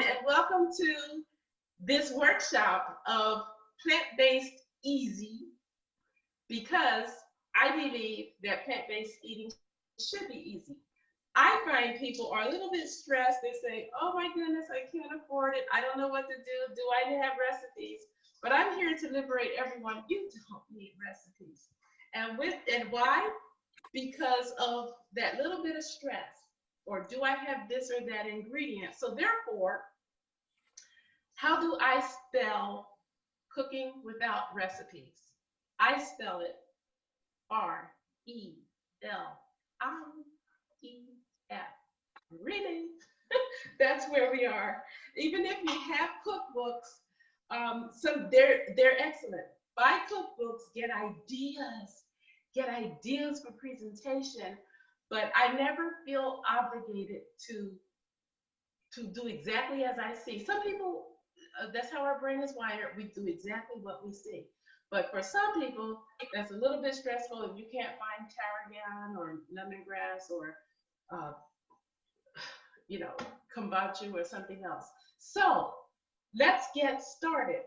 and welcome to this workshop of plant-based easy, because I believe that plant-based eating should be easy. I find people are a little bit stressed. They say, oh my goodness, I can't afford it. I don't know what to do. Do I have recipes? But I'm here to liberate everyone. You don't need recipes. And why? Because of that little bit of stress. Or do I have this or that ingredient? So therefore, how do I spell cooking without recipes? I spell it RELIEF. Really? That's where we are. Even if you have cookbooks, they're excellent. Buy cookbooks, get ideas for presentation, but I never feel obligated to do exactly as I see. Some people, that's how our brain is wired. We do exactly what we see. But for some people, that's a little bit stressful if you can't find tarragon or lemongrass or, kombucha or something else. So let's get started.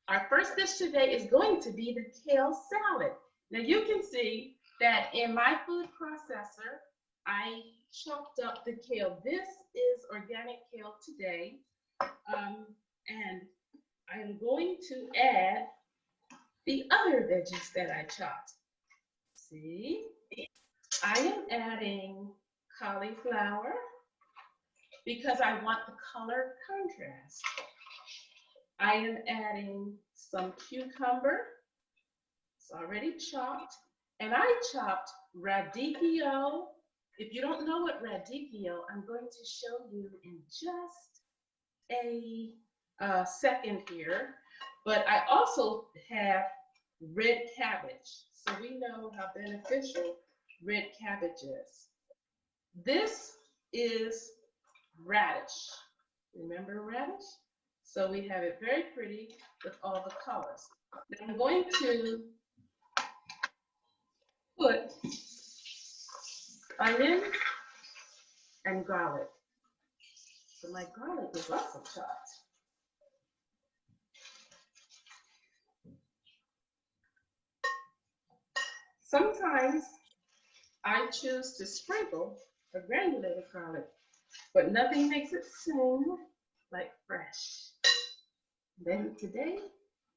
Our first dish today is going to be the kale salad. Now you can see that in my food processor, I chopped up the kale. This is organic kale today. And I'm going to add the other veggies that I chopped. See, I am adding cauliflower because I want the color contrast. I am adding some cucumber. It's already chopped. And I chopped radicchio. If you don't know what radicchio, I'm going to show you in just a second here. But I also have red cabbage. So we know how beneficial red cabbage is. This is radish. Remember radish? So we have it very pretty with all the colors. Now I'm going to put onion and garlic. So my garlic is also chopped. Sometimes I choose to sprinkle a granulated garlic, but nothing makes it sing like fresh. Then today,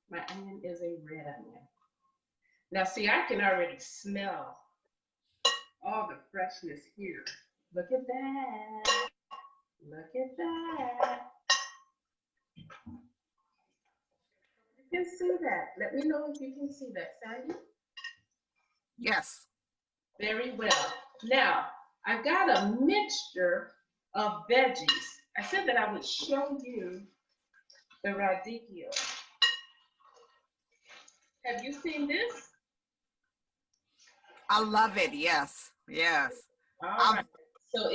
my onion is a red onion. Now see, I can already smell all the freshness here. Look at that. Look at that. You can see that. Let me know if you can see that, Sandy. Yes. Very well. Now, I've got a mixture of veggies. I said that I would show you the radicchio. Have you seen this? I love it. Yes. Yes. All right. So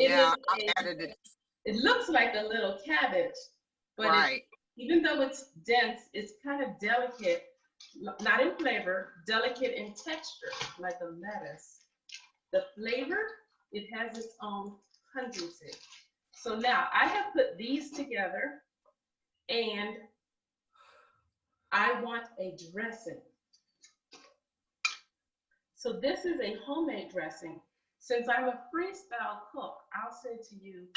it looks like a little cabbage, but right. Even though it's dense, it's kind of delicate, not in flavor, delicate in texture, like a lettuce. The flavor, it has its own pungency. So now I have put these together and I want a dressing. So this is a homemade dressing. Since I'm a freestyle cook, I'll say to you,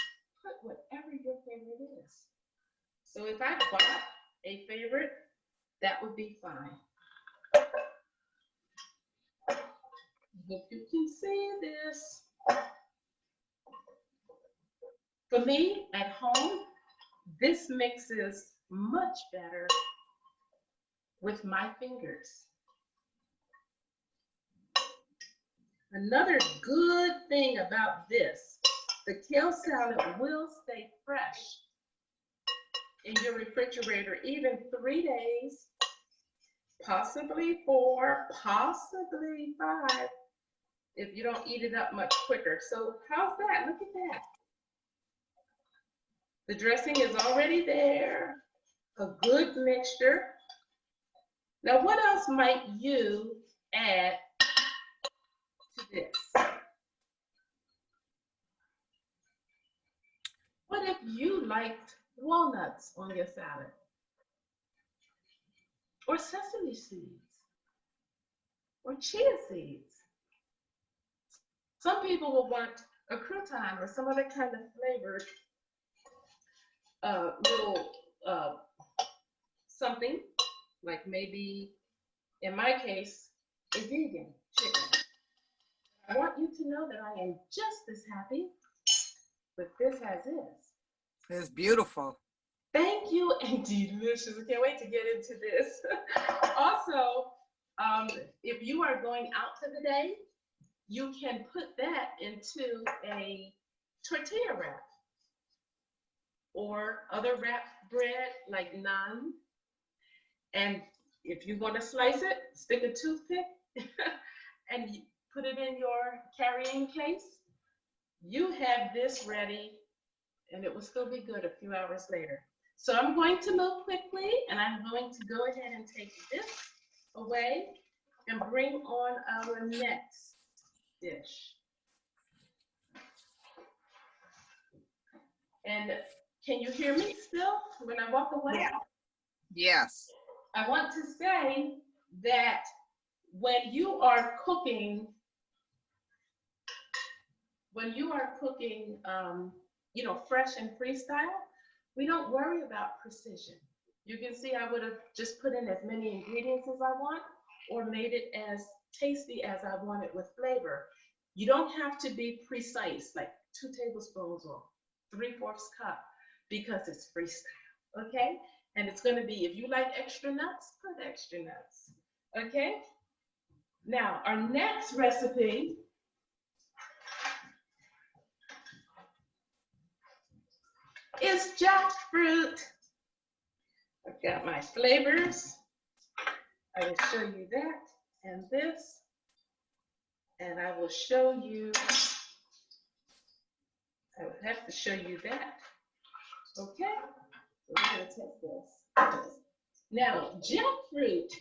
put whatever your favorite is. So if I bought a favorite, that would be fine. Hope you can see this. For me, at home, this mixes much better with my fingers. Another good thing about this, the kale salad will stay fresh in your refrigerator even 3 days, possibly 4, possibly 5, if you don't eat it up much quicker. So how's that? Look at that. The dressing is already there, a good mixture. Now what else might you add to this? What if you liked walnuts on your salad or sesame seeds or chia seeds? Some people will want a crouton or some other kind of flavored little something, like maybe in my case, a vegan chicken. I want you to know that I am just as happy with this as is. It's beautiful. Thank you, and delicious. I can't wait to get into this. Also, if you are going out for the day, you can put that into a tortilla wrap or other wrapped bread like naan. And if you want to slice it, stick a toothpick and put it in your carrying case. You have this ready, and it will still be good a few hours later. So I'm going to move quickly, and I'm going to go ahead and take this away and bring on our next dish. And can you hear me still when I walk away? Yeah. Yes. I want to say that when you are cooking, fresh and freestyle, we don't worry about precision. You can see I would have just put in as many ingredients as I want or made it as tasty as I want it with flavor. You don't have to be precise, like 2 tablespoons or 3/4 cup, because it's freestyle, okay? And it's gonna be, if you like extra nuts, put extra nuts, okay? Now, our next recipe is jackfruit. I've got my flavors. I will show you that and this, and I will show you, I would have to show you that. Okay, so we're gonna take this. Now, jackfruit,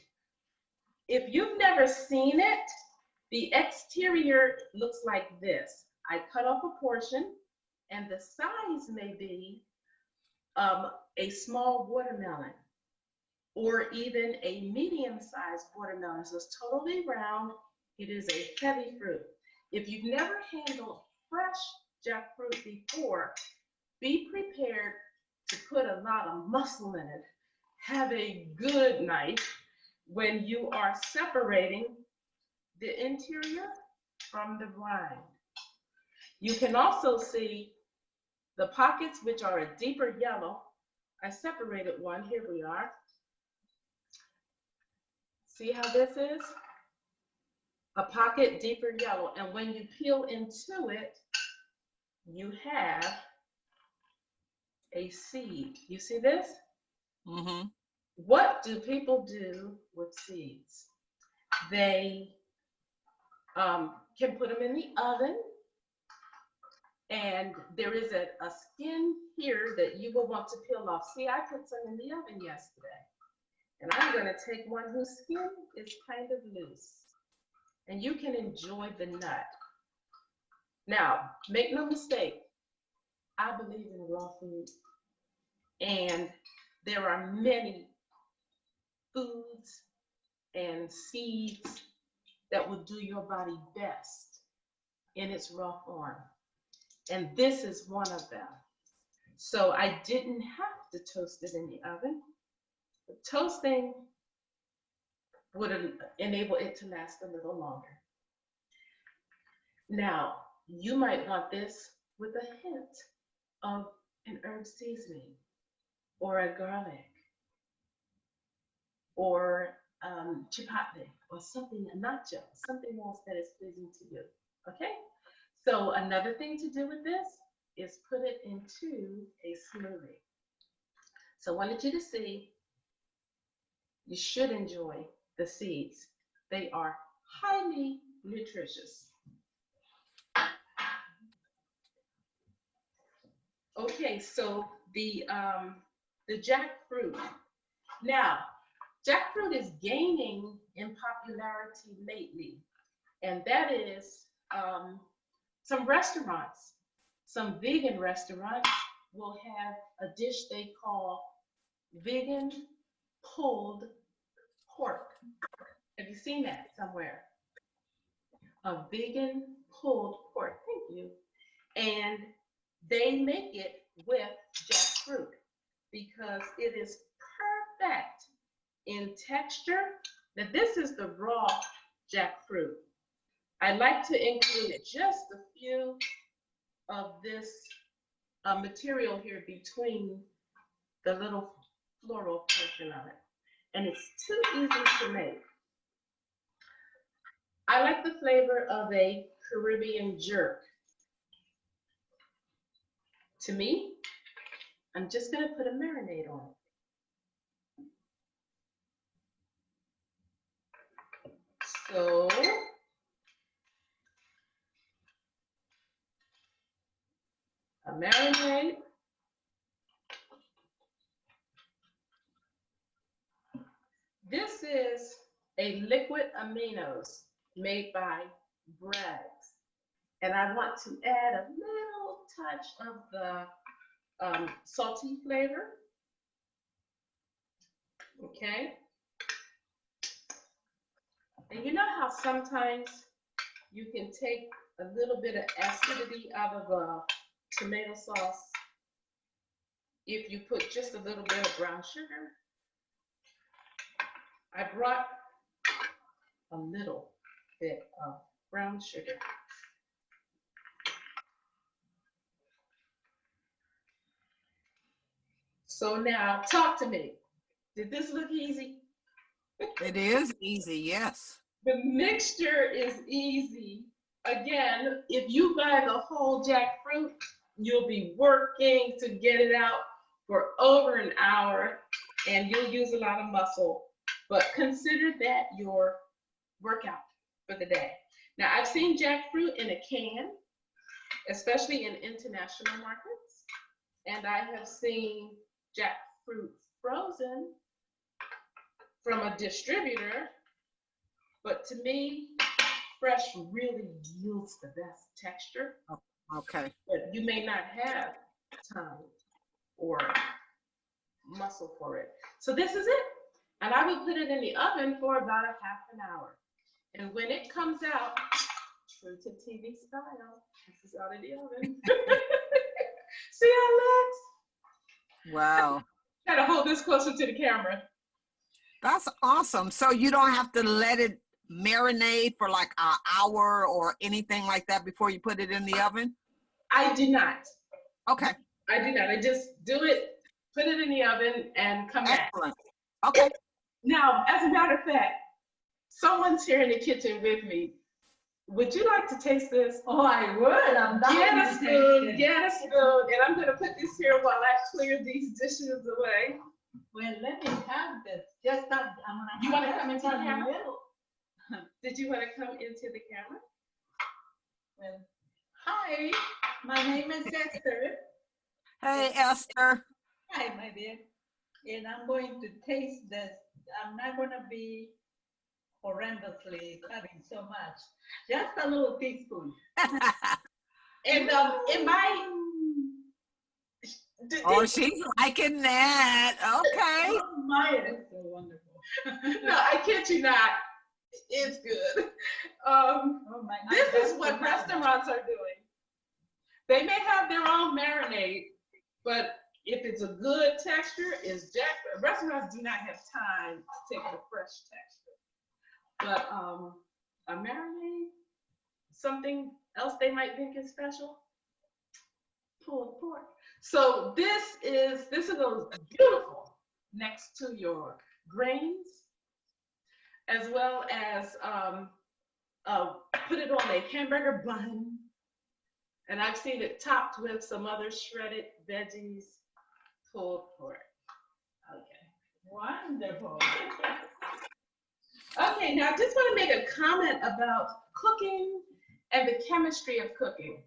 if you've never seen it, the exterior looks like this. I cut off a portion, and the size may be a small watermelon or even a medium-sized watermelon. So it's totally round. It is a heavy fruit. If you've never handled fresh jackfruit before, be prepared to put a lot of muscle in it. Have a good knife when you are separating the interior from the rind. You can also see the pockets, which are a deeper yellow. I separated one. Here we are. See how this is? A pocket deeper yellow. And when you peel into it, you have a seed. You see this? Mm-hmm. What do people do with seeds? They can put them in the oven, and there is a skin here that you will want to peel off. See, I put some in the oven yesterday, and I'm going to take one whose skin is kind of loose, and you can enjoy the nut. Now, make no mistake, I believe in raw food, and there are many foods and seeds that will do your body best in its raw form. And this is one of them. So I didn't have to toast it in the oven. The toasting would enable it to last a little longer. Now, you might want this with a hint of an herb seasoning or a garlic or chipotle or something, a nacho, something else that is pleasing to you, okay? So another thing to do with this is put it into a smoothie. So I wanted you to see, you should enjoy the seeds. They are highly nutritious. Okay, so the jackfruit. Now, jackfruit is gaining in popularity lately, and that is some restaurants, some vegan restaurants will have a dish they call vegan pulled pork. Have you seen that somewhere? A vegan pulled pork. Thank you. And they make it with jackfruit because it is perfect in texture. Now, this is the raw jackfruit. I like to include just a few of this material here between the little floral portion of it. And it's too easy to make. I like the flavor of a Caribbean jerk. To me, I'm just going to put a marinade on it. So, a marinade. This is a liquid aminos made by Bragg's. And I want to add a little touch of the salty flavor. Okay. And you know how sometimes you can take a little bit of acidity out of a tomato sauce if you put just a little bit of brown sugar? I brought a little bit of brown sugar. So now talk to me. Did this look easy? It is easy, yes. The mixture is easy. Again, if you buy the whole jackfruit, you'll be working to get it out for over an hour and you'll use a lot of muscle. But consider that your workout for the day. Now, I've seen jackfruit in a can, especially in international markets, and I have seen jackfruit frozen from a distributor, but to me, fresh really yields the best texture. Okay. But you may not have time or muscle for it. So this is it. And I will put it in the oven for about a half an hour. And when it comes out, true to TV style, this is out of the oven. See how it looks? Wow. Try to hold this closer to the camera. That's awesome. So you don't have to let it marinate for like an hour or anything like that before you put it in the oven? I do not. Okay. I do not. I just do it, put it in the oven, and come back. Excellent. Okay. Now, as a matter of fact, someone's here in the kitchen with me. Would you like to taste this? Oh, I would. I'm dying Get a to taste spoon, it. get a spoon, and I'm gonna put this here while I clear these dishes away. Well, let me have this. Just that I'm gonna. You wanna come into the a camera? little. Did you want to come into the camera? Well, hi. My name is Esther. Hey, Esther. Hi, my dear. And I'm going to taste this. I'm not gonna be horrendously cutting so much. Just a little teaspoon. And in my Oh, she's liking that. Okay. Oh my, it's so wonderful. no, I kid you not. It's good. Oh my, This is what that's restaurants are doing. They may have their own marinade, but if it's a good texture, it's jackfruit. Restaurants do not have time to take the fresh texture. But a marinade, something else they might think is special, pulled pork. So this is beautiful next to your grains, as well as put it on a hamburger bun. And I've seen it topped with some other shredded veggies, pulled pork. Okay. wonderful. Okay, now I just want to make a comment about cooking and the chemistry of cooking.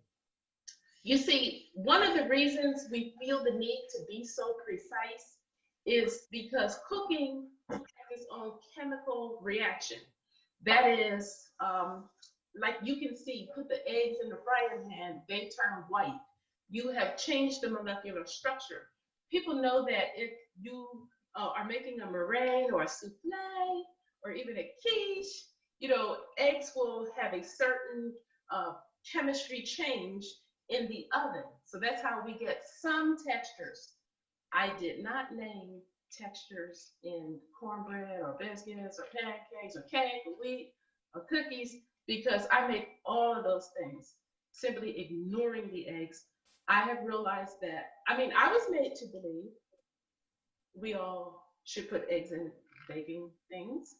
You see, one of the reasons we feel the need to be so precise is because cooking has its own chemical reaction. That is, like you can see, put the eggs in the frying pan, they turn white. you have changed the molecular structure. People know that if you are making a meringue or a souffle or even a quiche, eggs will have a certain uh, chemistry change in the oven. So that's how we get some textures. I did not name textures in cornbread or biscuits or pancakes or cake or wheat or cookies because I make all of those things, simply ignoring the eggs. I have realized that, I was made to believe we all should put eggs in baking things,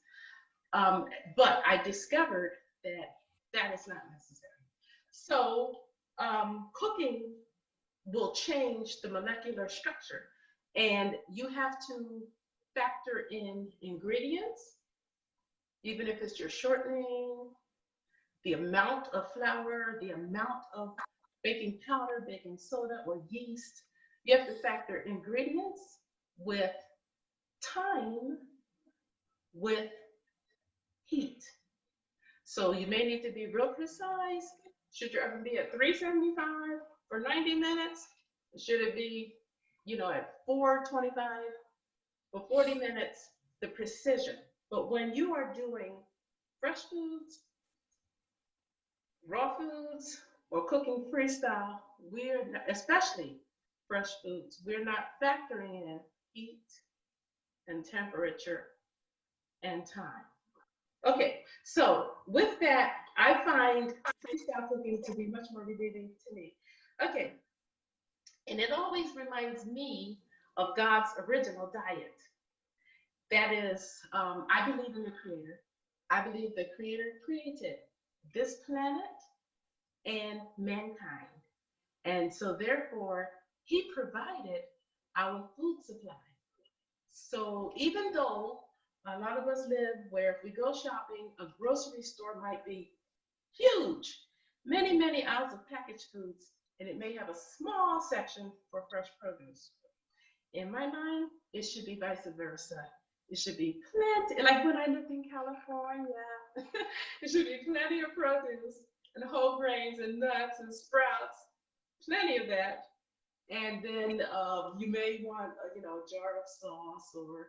but I discovered that that is not necessary. So cooking will change the molecular structure. And you have to factor in ingredients, even if it's your shortening, the amount of flour, the amount of baking powder, baking soda, or yeast. You have to factor ingredients with time, with heat. So you may need to be real precise. Should your oven be at 375 for 90 minutes? Should it be, at 425 for 40 minutes? The precision. But when you are doing fresh foods, raw foods, or cooking freestyle, we're not, especially fresh foods, we're not factoring in heat and temperature and time. Okay, so with that, I find freestyle cooking to be much more revealing to me. Okay, and it always reminds me of God's original diet. That is, I believe in the Creator. I believe the Creator created this planet and mankind. And so therefore, He provided our food supply. So even though a lot of us live where if we go shopping, a grocery store might be huge, many, many aisles of packaged foods, and it may have a small section for fresh produce. In my mind, it should be vice versa. It should be plenty, like when I lived in California, it should be plenty of produce and whole grains and nuts and sprouts, plenty of that. And then you may want a jar of sauce or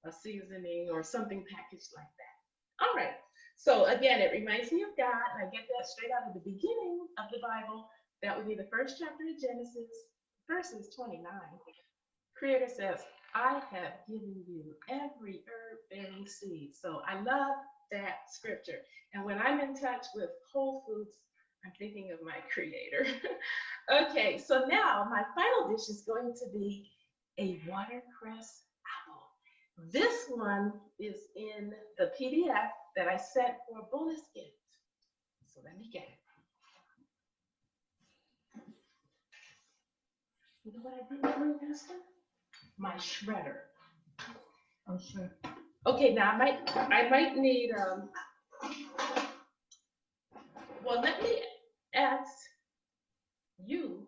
a seasoning or something packaged like that. All right. So again, it reminds me of God, and I get that straight out of the beginning of the Bible. That would be the first chapter of Genesis, verses 29. Creator says, I have given you every herb-bearing seed. So I love that scripture. And when I'm in touch with whole foods, I'm thinking of my Creator. Okay, so now my final dish is going to be a watercress apple. This one is in the PDF that I sent for a bonus gift. So let me get it. You know what I didn't bring, Esther? My shredder. Oh, sure. Okay, now I might need well, let me ask you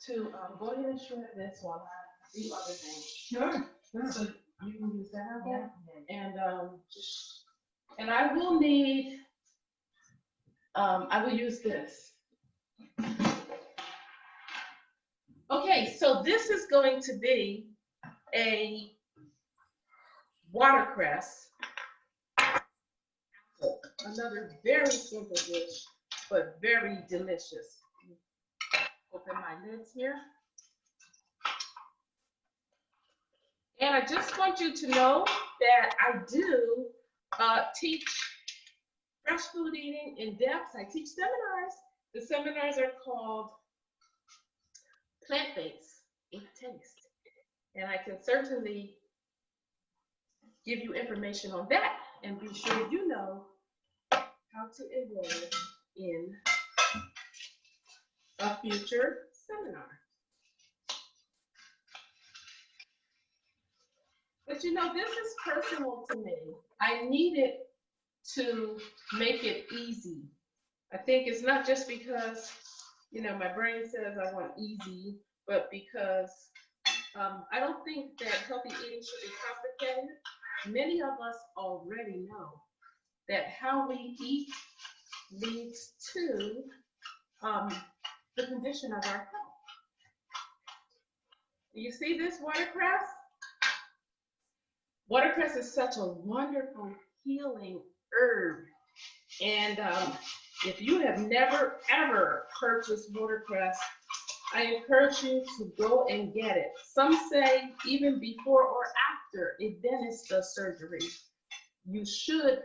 to go ahead and shred this while I do other things. Sure. So you can use that apple, and I will need I will use this. Okay, so this is going to be a watercress. Another very simple dish, but very delicious. Open my lids here. And I just want you to know that I do teach fresh food eating in depth. I teach seminars. The seminars are called Plantbased with Taste. And I can certainly give you information on that and be sure you know how to enroll in a future seminar. But this is personal to me. I needed to make it easy. I think it's not just because, my brain says I want easy, but because I don't think that healthy eating should be complicated. Many of us already know that how we eat leads to the condition of our health. You see this watercress? Watercress is such a wonderful healing herb. And if you have never, ever purchased watercress, I encourage you to go and get it. Some say even before or after a dentist does surgery, you should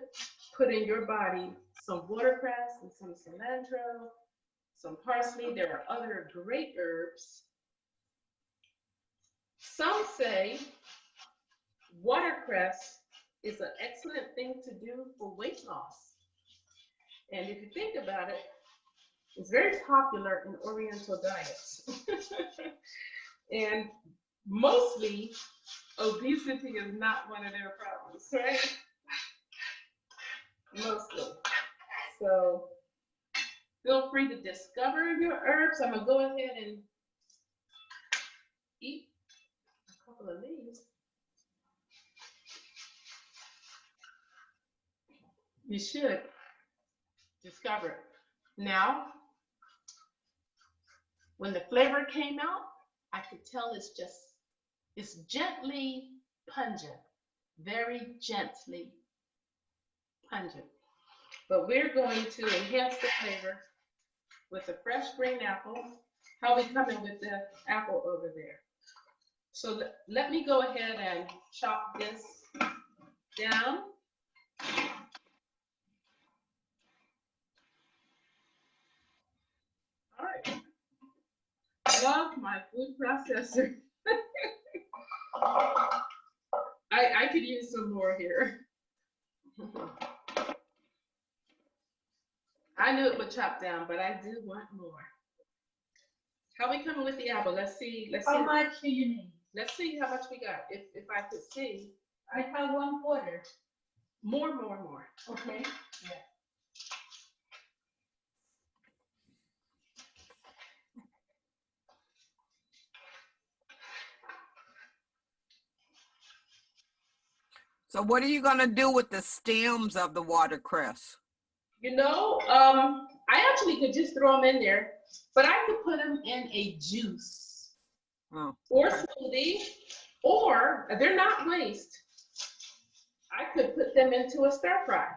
put in your body some watercress and some cilantro, some parsley. There are other great herbs. Some say watercress is an excellent thing to do for weight loss. And if you think about it, it's very popular in Oriental diets. And mostly, obesity is not one of their problems, right? Mostly. So feel free to discover your herbs. I'm going to go ahead and eat a couple of these. You should discover it. Now, when the flavor came out, I could tell it's gently pungent, very gently pungent. But we're going to enhance the flavor with a fresh green apple. How we coming with the apple over there? So let me go ahead and chop this down. All right. I love my food processor. I could use some more here. I knew it would chop down, but I do want more. How we coming with the apple? Let's see. How much do you need? Let's see how much we got. If I could see. I have 1/4. More. Okay. Yeah. So what are you gonna do with the stems of the watercress? You know, I actually could just throw them in there, but I could put them in a juice or smoothie, or they're not waste. I could put them into a stir fry.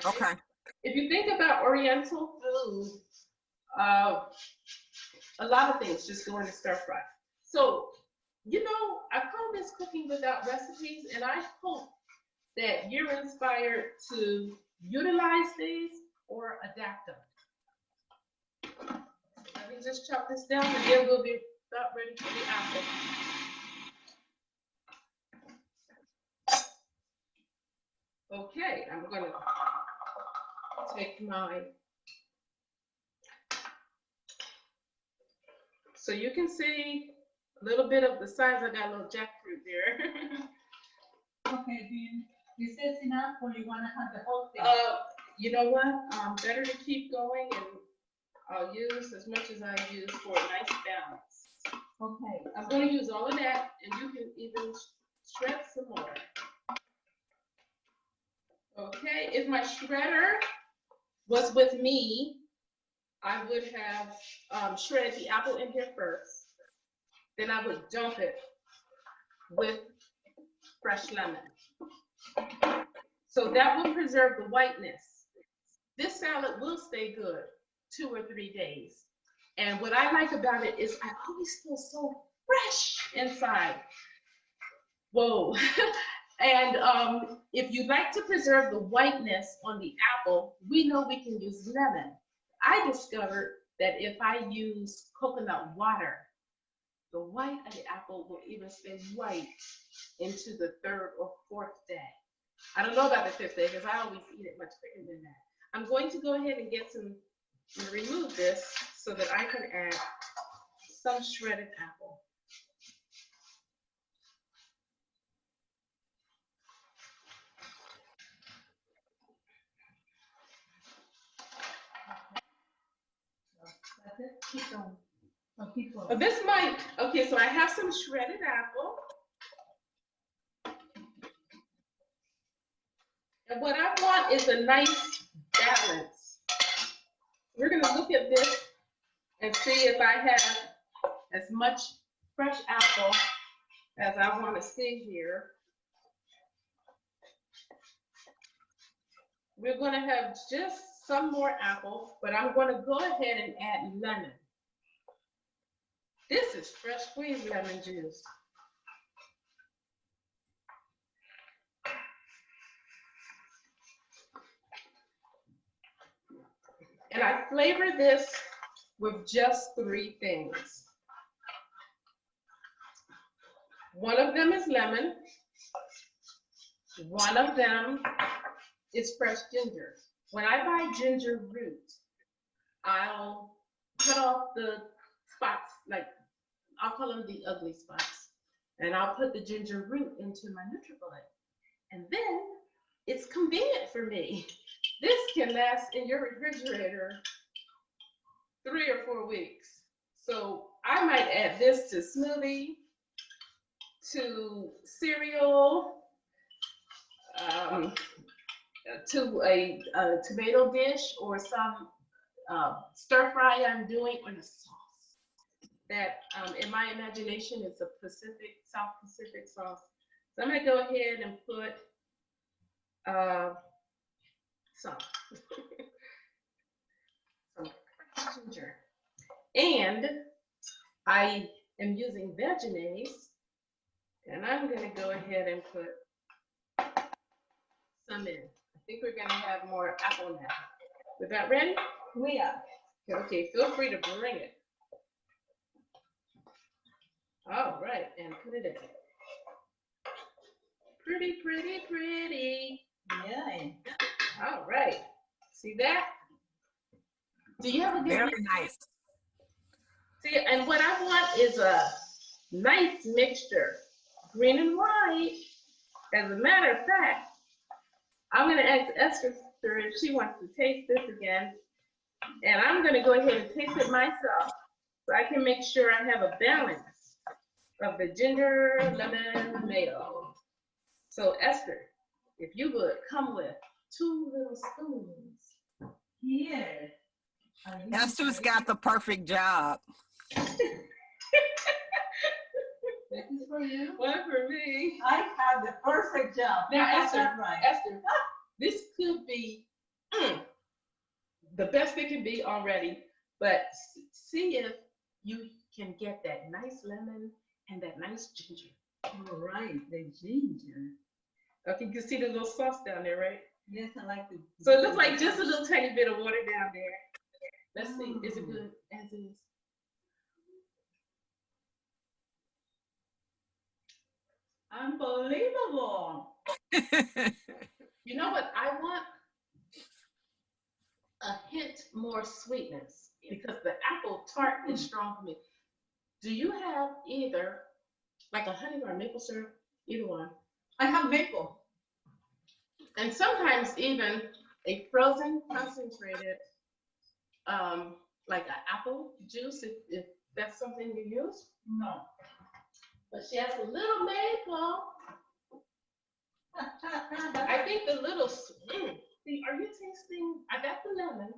Okay. If you think about Oriental food, a lot of things just go in a stir fry. So, you know, I call this cooking without recipes, and I hope that you're inspired to utilize these or adapt them. Let me just chop this down, and then we'll be about ready for the apple. Okay, I'm gonna take my, so you can see a little bit of the size. I got a little jackfruit there. Okay, is this enough or you want to have the whole thing? You know what? Better to keep going, and I'll use as much as I use for a nice balance. Okay. I'm going to use all of that, and you can even shred some more. Okay, if my shredder was with me, I would have shredded the apple in here first. Then I would dump it with fresh lemon. So that will preserve the whiteness. This salad will stay good 2 or 3 days. And what I like about it is I always feel so fresh inside. Whoa. And if you'd like to preserve the whiteness on the apple, we know we can use lemon. I discovered that if I use coconut water, the white of the apple will even stay white into the 3rd or 4th day. I don't know about the 5th day because I always eat it much quicker than that. I'm going to go ahead and get some, and remove this so that I can add some shredded apple. That's it. Keep going. Oh, keep going. Oh, this might, okay, so I have some shredded apple. And what I want is a nice balance. We're gonna look at this and see if I have as much fresh apple as I want to see here. We're going to have just some more apple, but I'm going to go ahead and add lemon. This is fresh squeezed lemon juice. And I flavor this with just 3 things. One of them is lemon. One of them is fresh ginger. When I buy ginger root, I'll cut off the spots, like I'll call them the ugly spots, and I'll put the ginger root into my NutriBullet. And then it's convenient for me. This can last in your refrigerator 3 or 4 weeks. So I might add this to smoothie, to cereal, to a tomato dish, or some stir fry I'm doing on a sauce that in my imagination is a South Pacific sauce. So I'm gonna go ahead and put some ginger. And I am using Vegenaise, and I'm gonna go ahead and put some in. I think we're gonna have more apple now. Is that ready? We are. Okay, feel free to bring it. All right, and put it in. Pretty, pretty, pretty. Yeah. All right. See that? Do you have a good Very nice. See, and what I want is a nice mixture, green and white. As a matter of fact, I'm gonna ask Esther if she wants to taste this again. And I'm gonna go ahead and taste it myself so I can make sure I have a balance of the ginger, lemon, tomato. So Esther, if you would come with 2 little spoons. Here. Esther's got the perfect job. This is for you. One for me. I have the perfect job. Now, I got Esther, that right. Esther, this could be the best it can be already, but see if you can get that nice lemon and that nice ginger. All right, the ginger. Okay, you can see the little sauce down there, right? Yes, I like to. So it looks like just a little tiny bit of water down there. Let's see, is it good as is? Unbelievable. You know what I want? A hint more sweetness, because the apple tart is strong for me. Do you have either like a honey or a maple syrup? Either one. I have maple. And sometimes even a frozen concentrated, like an apple juice, if that's something you use. No. But she has a little maple. I think the little, see, are you tasting? I got the lemon.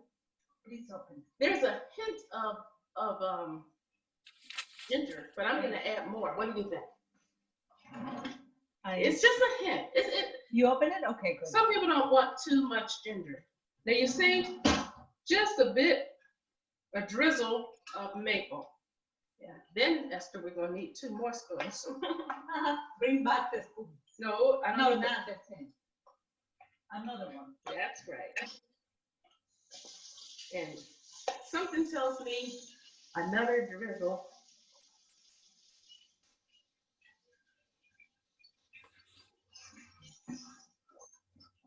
Please open. There's a hint of ginger, but I'm gonna add more. What do you think? It's just a hint. You open it? Okay, good. Some people don't want too much ginger. Now you see, just a bit, a drizzle of maple. Yeah. Then Esther, we're gonna need 2 more spoons. Bring back the spoon. No, I No, don't. not the same. Another one. That's right. And something tells me another drizzle.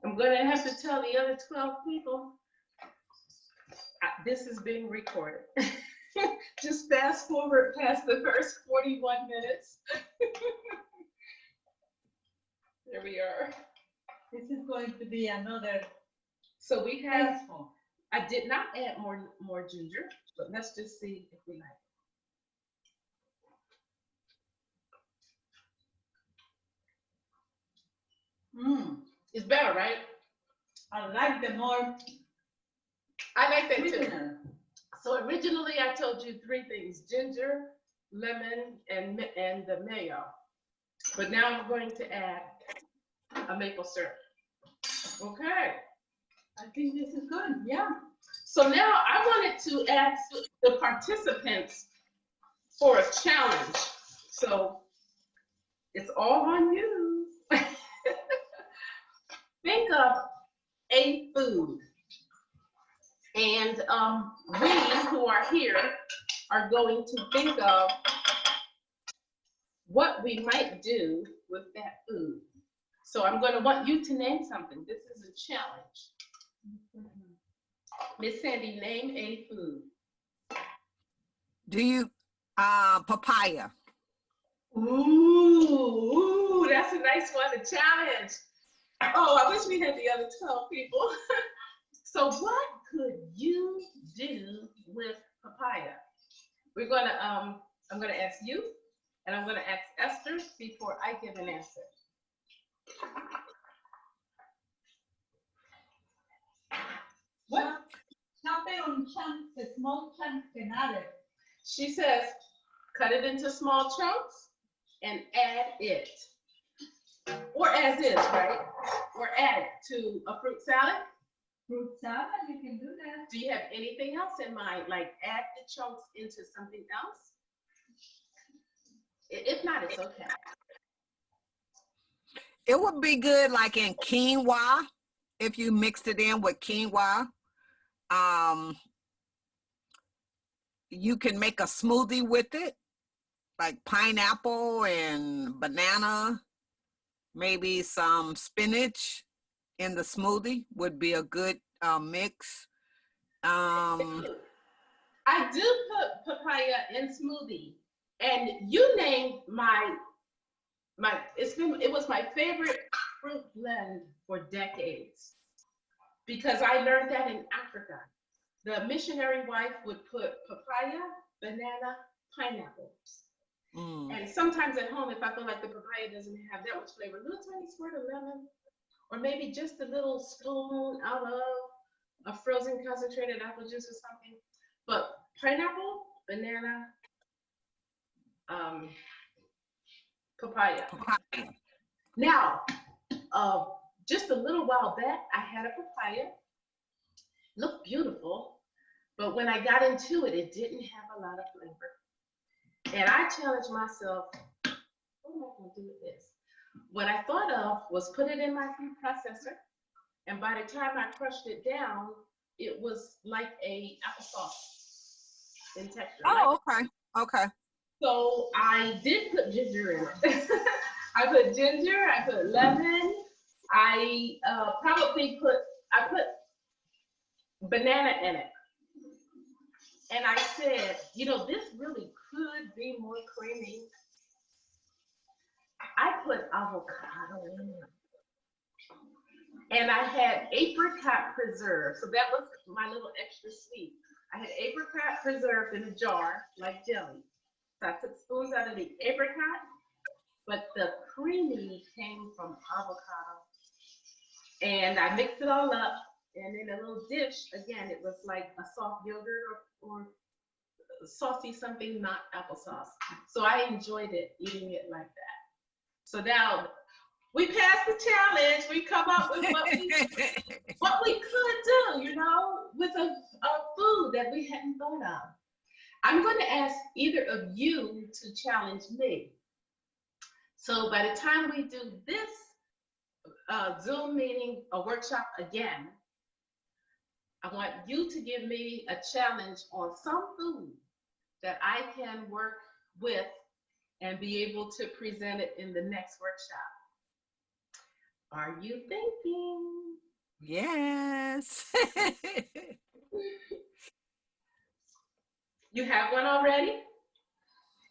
I'm gonna have to tell the other 12 people, this is being recorded. Just fast forward past the first 41 minutes. There we are. This is going to be another So we have, tasteful. I did not add more ginger, but let's just see if we like it. It's better, right? I like the more I like that too. sweetener. So originally I told you 3 things: ginger, lemon, and the mayo. But now I'm going to add a maple syrup. Okay. I think this is good. Yeah. So now I wanted to ask the participants for a challenge. So it's all on you. Think of a food. And we who are here are going to think of what we might do with that food. So I'm going to want you to name something. This is a challenge. Miss Sandy, name a food. Do you, papaya? Ooh, that's a nice one to challenge. Oh, I wish we had the other 12 people. So what could you do with papaya? We're gonna, I'm gonna ask you, and I'm gonna ask Esther before I give an answer. What? Chop it on chunks, the small chunks and add it. She says, cut it into small chunks and add it. Or as is, right? Or add it to a fruit salad. Fruit salad, you can do that. Do you have anything else in mind? Like add the chunks into something else? If not, it's okay. It would be good like in quinoa, if you mixed it in with quinoa. You can make a smoothie with it, like pineapple and banana, maybe some spinach in the smoothie would be a good mix. I do put papaya in smoothie, and you named it was my favorite fruit blend for decades because I learned that in Africa. The missionary wife would put papaya, banana, pineapple. And sometimes at home, if I feel like the papaya doesn't have that much flavor, a little tiny squirt of lemon, or maybe just a little spoon out of a frozen concentrated apple juice or something. But pineapple, banana, papaya. Now, just a little while back, I had a papaya. Looked beautiful, but when I got into it, it didn't have a lot of flavor. And I challenged myself, what am I going to do with this? What I thought of was put it in my food processor, and by the time I crushed it down, it was like a applesauce in texture. Oh, okay, okay. So I did put ginger in it. I put ginger, I put lemon, I put banana in it. And I said, you know, this really could be more creamy. I put avocado in it. And I had apricot preserve. So that was my little extra sweet. I had apricot preserved in a jar, like jelly. So I took spoons out of the apricot, but the creamy came from avocado. And I mixed it all up. And in a little dish, again, it was like a soft yogurt or saucy something, not applesauce. So I enjoyed it, eating it like that. So now we passed the challenge. We come up with what we could do, you know, with a food that we hadn't thought of. I'm going to ask either of you to challenge me. So by the time we do this Zoom meeting, a workshop again, I want you to give me a challenge on some food that I can work with and be able to present it in the next workshop. Are you thinking? Yes. You have one already?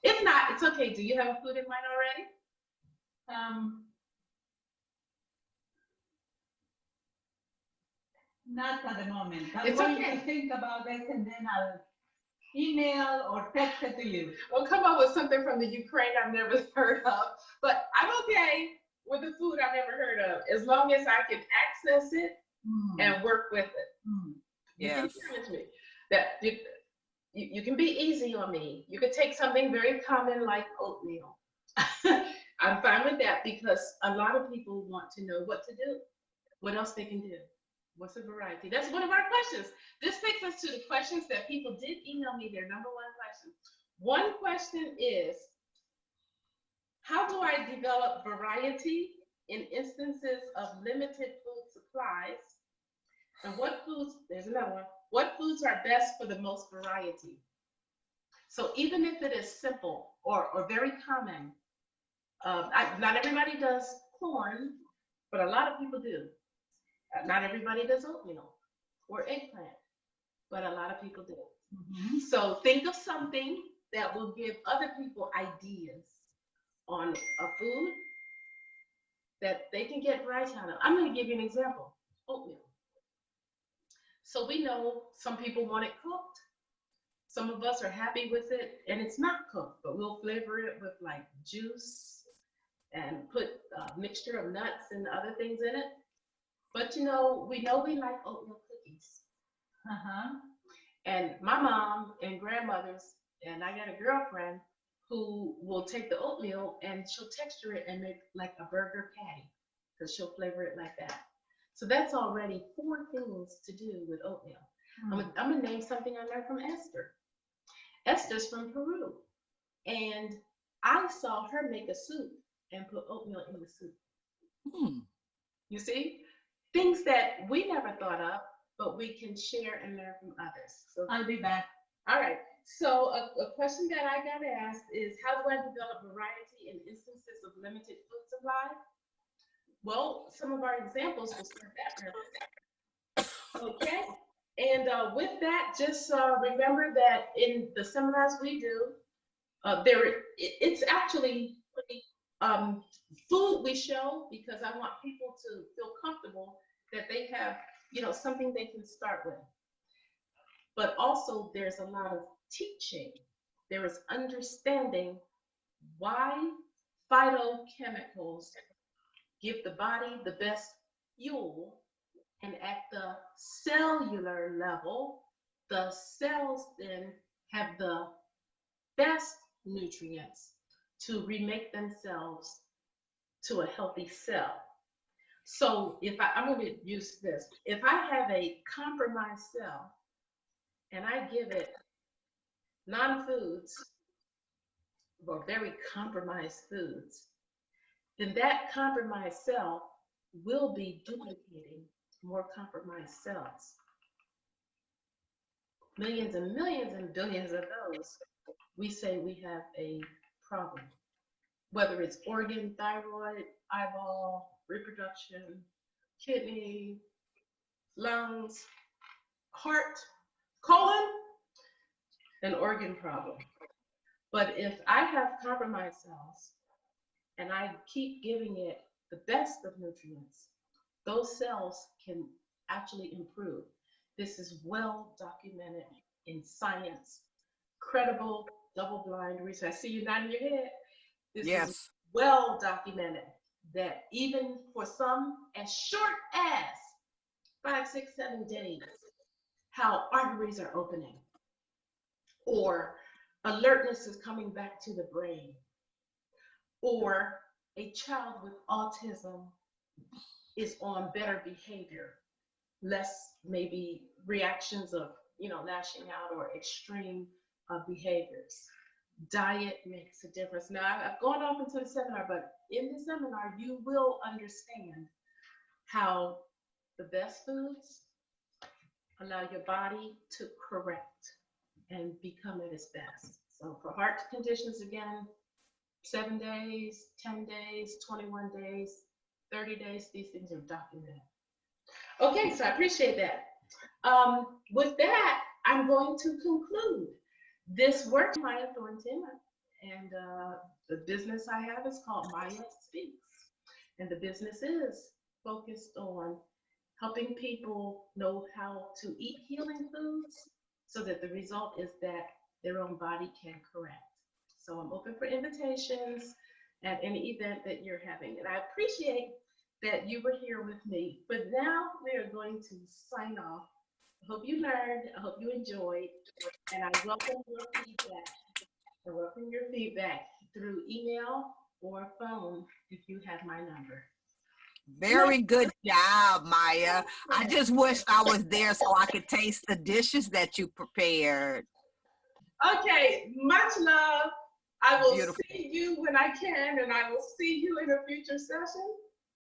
If not, it's okay. Do you have a food in mind already? Not at the moment. I'm It's going okay. to think about it and then I'll email or text it to you. We'll come up with something from the Ukraine I've never heard of. But I'm okay with the food I've never heard of, as long as I can access it and work with it. Yes. You can challenge me. you can be easy on me. You could take something very common like oatmeal. I'm fine with that because a lot of people want to know what to do, what else they can do. What's a variety? That's one of our questions. This takes us to the questions that people did email me, their number one question. One question is, how do I develop variety in instances of limited food supplies? And what foods, there's another one, what foods are best for the most variety? So even if it is simple or very common, not everybody does corn, but a lot of people do. Not everybody does oatmeal or eggplant, but a lot of people do. Mhm. So think of something that will give other people ideas on a food that they can get right out of. I'm going to give you an example, oatmeal. So we know some people want it cooked. Some of us are happy with it and it's not cooked, but we'll flavor it with like juice and put a mixture of nuts and other things in it. But we know we like oatmeal cookies. Uh-huh. And my mom and grandmothers, and I got a girlfriend who will take the oatmeal and she'll texture it and make like a burger patty because she'll flavor it like that. So that's already 4 things to do with oatmeal. I'm gonna name something I learned from Esther. Esther's from Peru, and I saw her make a soup and put oatmeal in the soup. Hmm. You see, things that we never thought of, but we can share and learn from others. So, I'll be back. all right. So a question that I got asked is, how do I develop variety in instances of limited food supply? Well, some of our examples will start that way. Okay. And with that, just remember that in the seminars we do, it's actually food we show because I want people to feel comfortable that they have, something they can start with. But also there's a lot of teaching. There is understanding why phytochemicals give the body the best fuel, and at the cellular level, the cells then have the best nutrients to remake themselves to a healthy cell. So I'm going to use this. If I have a compromised cell and I give it non-foods or very compromised foods, then that compromised cell will be duplicating more compromised cells. Millions and millions and billions of those, we say we have a problem. Whether it's organ, thyroid, eyeball, reproduction, kidney, lungs, heart, colon, an organ problem. But if I have compromised cells and I keep giving it the best of nutrients, those cells can actually improve. This is well documented in science, credible double-blind research. I see you nodding your head. This is Yes. well documented that even for some as short as 5, 6, 7 days, how arteries are opening or alertness is coming back to the brain, or a child with autism is on better behavior, less maybe reactions of lashing out or extreme behaviors. Diet makes a difference. Now I've gone off into the seminar, but in the seminar you will understand how the best foods allow your body to correct and become at its best. So for heart conditions, again, 7 days, 10 days, 21 days, 30 days, these things are documented. Okay, so I appreciate that. With that, I'm going to conclude this work, Maya Thornton, and the business I have is called Maya Speaks. And the business is focused on helping people know how to eat healing foods so that the result is that their own body can correct. So I'm open for invitations at any event that you're having. And I appreciate that you were here with me. But now we are going to sign off hope you learned. I hope you enjoyed. And I welcome your feedback. I welcome your feedback through email or phone if you have my number. Very good job, Maya. I just wished I was there so I could taste the dishes that you prepared. Okay, much love. I will Beautiful. see you when I can, and I will see you in a future session.